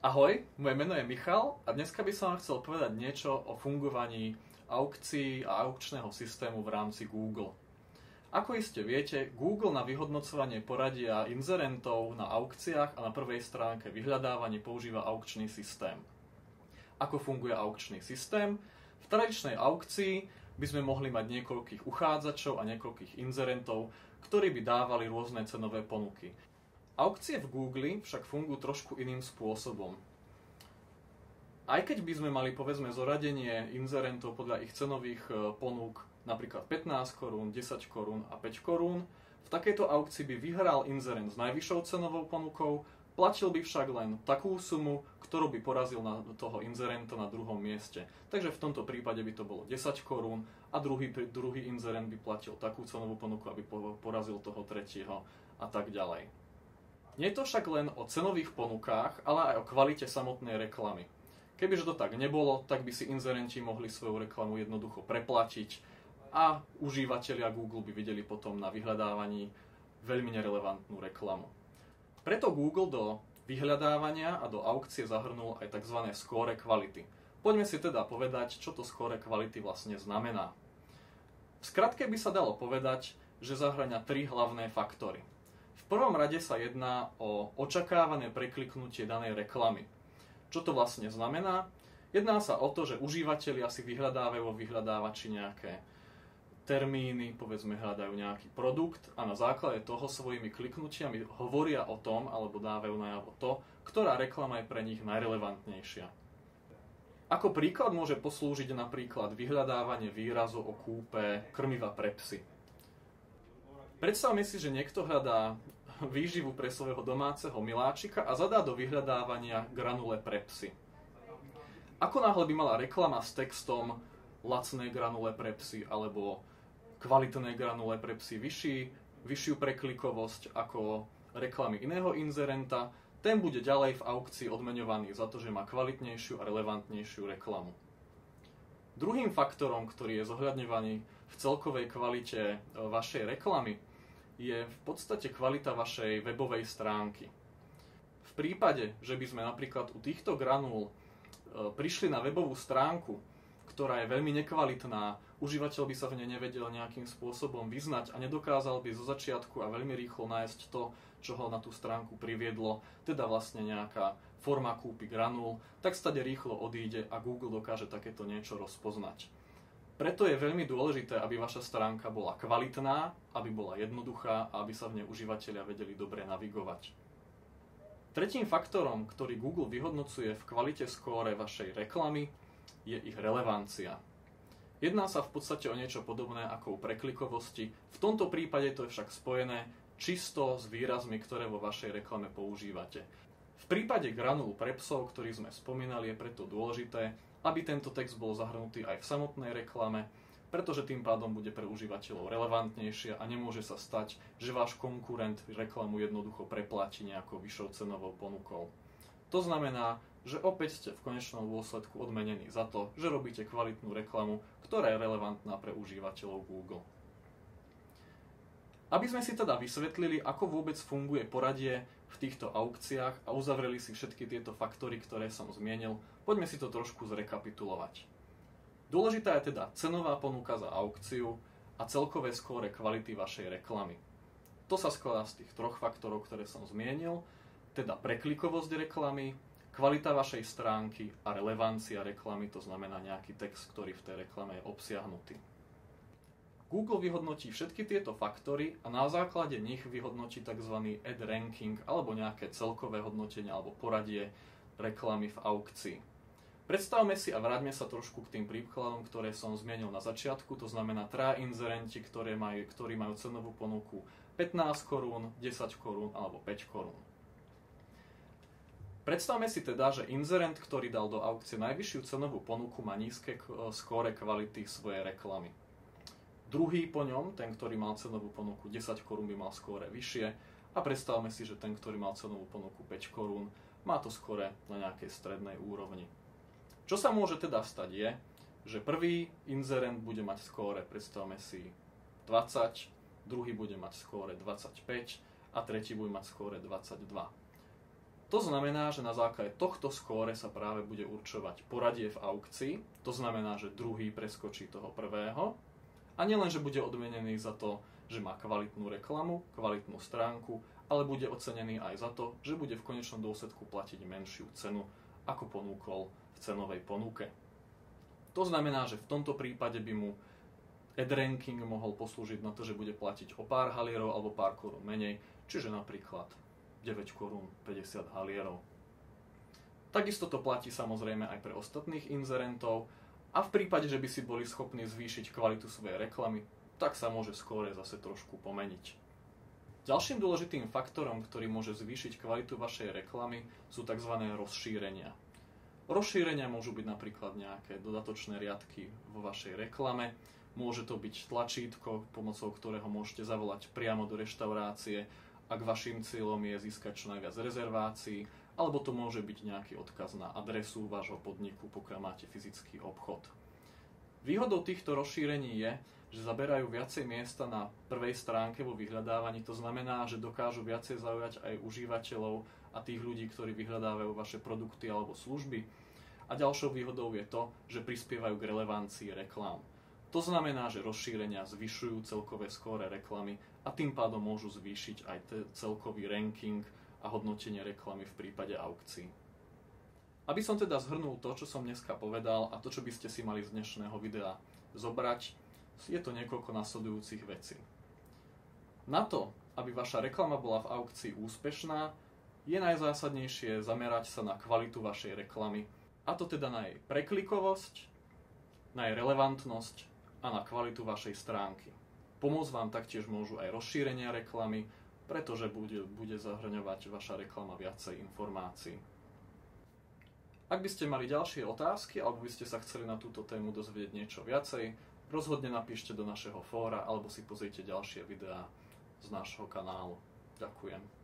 Ahoj, moje meno je Michal a dneska by som vám chcel povedať niečo o fungovaní aukcií a aukčného systému v rámci Google. Ako iste viete, Google na vyhodnocovanie poradia inzerentov na aukciách a na prvej stránke vyhľadávanie používa aukčný systém. Ako funguje aukčný systém? V tradičnej aukcii by sme mohli mať niekoľkých uchádzačov a niekoľkých inzerentov, ktorí by dávali rôzne cenové ponuky. Aukcie v Google však fungujú trošku iným spôsobom. Aj keď by sme mali povedzme zoradenie inzerentov podľa ich cenových ponúk, napríklad 15 korún, 10 korún a 5 korún, v takejto aukcii by vyhral inzerent s najvyššou cenovou ponukou, platil by však len takú sumu, ktorú by porazil na toho inzerenta na druhom mieste. Takže v tomto prípade by to bolo 10 korún a druhý inzerent by platil takú cenovú ponuku, aby porazil toho tretieho a tak ďalej. Nie je to však len o cenových ponukách, ale aj o kvalite samotnej reklamy. Kebyže to tak nebolo, tak by si inzerenti mohli svoju reklamu jednoducho preplatiť a užívateľia Google by videli potom na vyhľadávaní veľmi nerelevantnú reklamu. Preto Google do vyhľadávania a do aukcie zahrnul aj tzv. Score kvality. Poďme si teda povedať, čo to score kvality vlastne znamená. V skratke by sa dalo povedať, že zahŕňa 3 hlavné faktory. V prvom rade sa jedná o očakávané prekliknutie danej reklamy. Čo to vlastne znamená? Jedná sa o to, že užívateľia si vyhľadávajú vo vyhľadávači nejaké termíny, povedzme hľadajú nejaký produkt a na základe toho svojimi kliknutiami hovoria o tom, alebo dávajú najavo to, ktorá reklama je pre nich najrelevantnejšia. Ako príklad môže poslúžiť napríklad vyhľadávanie výrazu o kúpe krmiva pre psy. Predstavme si, že niekto hľadá výživu pre svojho domáceho miláčika a zadá do vyhľadávania granule pre psy. Ako náhle by mala reklama s textom lacné granule pre psy alebo kvalitné granule pre psy vyššiu preklikovosť ako reklamy iného inzerenta, ten bude ďalej v aukcii odmeňovaný za to, že má kvalitnejšiu a relevantnejšiu reklamu. Druhým faktorom, ktorý je zohľadňovaný v celkovej kvalite vašej reklamy, je v podstate kvalita vašej webovej stránky. V prípade, že by sme napríklad u týchto granúl prišli na webovú stránku, ktorá je veľmi nekvalitná, užívateľ by sa v nej nevedel nejakým spôsobom vyznať a nedokázal by zo začiatku a veľmi rýchlo nájsť to, čo ho na tú stránku priviedlo, teda vlastne nejaká forma kúpy granúl, tak stade rýchlo odíde a Google dokáže takéto niečo rozpoznať. Preto je veľmi dôležité, aby vaša stránka bola kvalitná, aby bola jednoduchá a aby sa v nej užívateľia vedeli dobre navigovať. Tretím faktorom, ktorý Google vyhodnocuje v kvalite skóre vašej reklamy, je ich relevancia. Jedná sa v podstate o niečo podobné ako u preklikovosti, v tomto prípade to je však spojené čisto s výrazmi, ktoré vo vašej reklame používate. V prípade granúl pre psov, ktorý sme spomínali, je preto dôležité, aby tento text bol zahrnutý aj v samotnej reklame, pretože tým pádom bude pre užívateľov relevantnejšie a nemôže sa stať, že váš konkurent reklamu jednoducho preplatí nejakou vyššou cenovou ponukou. To znamená, že opäť ste v konečnom dôsledku odmenení za to, že robíte kvalitnú reklamu, ktorá je relevantná pre užívateľov Google. Aby sme si teda vysvetlili, ako vôbec funguje poradie v týchto aukciách a uzavreli si všetky tieto faktory, ktoré som zmienil, poďme si to trošku zrekapitulovať. Dôležitá je teda cenová ponuka za aukciu a celkové skóre kvality vašej reklamy. To sa skladá z tých 3 faktorov, ktoré som zmienil, teda preklikovosť reklamy, kvalita vašej stránky a relevancia reklamy, to znamená nejaký text, ktorý v tej reklame je obsiahnutý. Google vyhodnotí všetky tieto faktory a na základe nich vyhodnotí tzv. Ad ranking alebo nejaké celkové hodnotenie alebo poradie reklamy v aukcii. Predstavme si a vráťme sa trošku k tým príkladom, ktoré som zmienil na začiatku, to znamená 3 inzerenti, ktorí majú cenovú ponuku 15 korún, 10 korún alebo 5 korún. Predstavme si teda, že inzerent, ktorý dal do aukcie najvyššiu cenovú ponuku, má nízke skóre kvality svojej reklamy. Druhý po ňom, ten, ktorý mal cenovú ponuku 10 korún, by mal skóre vyššie a predstavme si, že ten, ktorý mal cenovú ponuku 5 korún, má to skóre na nejakej strednej úrovni. Čo sa môže teda stať je, že prvý inzerent bude mať skóre, predstavme si 20, druhý bude mať skóre 25 a tretí bude mať skóre 22. To znamená, že na základe tohto skóre sa práve bude určovať poradie v aukcii, to znamená, že druhý preskočí toho prvého a nielen, že bude odmenený za to, že má kvalitnú reklamu, kvalitnú stránku, ale bude ocenený aj za to, že bude v konečnom dôsledku platiť menšiu cenu, ako ponúkol v cenovej ponuke. To znamená, že v tomto prípade by mu ad-ranking mohol poslúžiť na to, že bude platiť o pár halierov alebo pár korún menej, čiže napríklad 9 korún 50 halierov. Takisto to platí samozrejme aj pre ostatných inzerentov a v prípade, že by si boli schopní zvýšiť kvalitu svojej reklamy, tak sa môže skóre zase trošku pomeniť. Ďalším dôležitým faktorom, ktorý môže zvýšiť kvalitu vašej reklamy, sú tzv. Rozšírenia. Rozšírenia môžu byť napríklad nejaké dodatočné riadky vo vašej reklame, môže to byť tlačítko, pomocou ktorého môžete zavolať priamo do reštaurácie, ak vašim cieľom je získať čo najviac rezervácií, alebo to môže byť nejaký odkaz na adresu vášho podniku, pokiaľ máte fyzický obchod. Výhodou týchto rozšírení je, že zaberajú viacej miesta na prvej stránke vo vyhľadávaní, to znamená, že dokážu viacej zaujať aj užívateľov a tých ľudí, ktorí vyhľadávajú vaše produkty alebo služby. A ďalšou výhodou je to, že prispievajú k relevancii reklám. To znamená, že rozšírenia zvyšujú celkové skóre reklamy a tým pádom môžu zvýšiť aj celkový ranking a hodnotenie reklamy v prípade aukcií. Aby som teda zhrnul to, čo som dneska povedal a to, čo by ste si mali z dnešného videa zobrať, je to niekoľko nasledujúcich vecí. Na to, aby vaša reklama bola v aukcii úspešná, je najzásadnejšie zamerať sa na kvalitu vašej reklamy, a to teda na jej preklikovosť, na jej relevantnosť a na kvalitu vašej stránky. Pomôcť vám taktiež môžu aj rozšírenia reklamy, pretože bude zahŕňovať vaša reklama viacej informácií. Ak by ste mali ďalšie otázky alebo by ste sa chceli na túto tému dozvedieť niečo viacej, rozhodne napíšte do našeho fóra alebo si pozrite ďalšie videá z nášho kanálu. Ďakujem.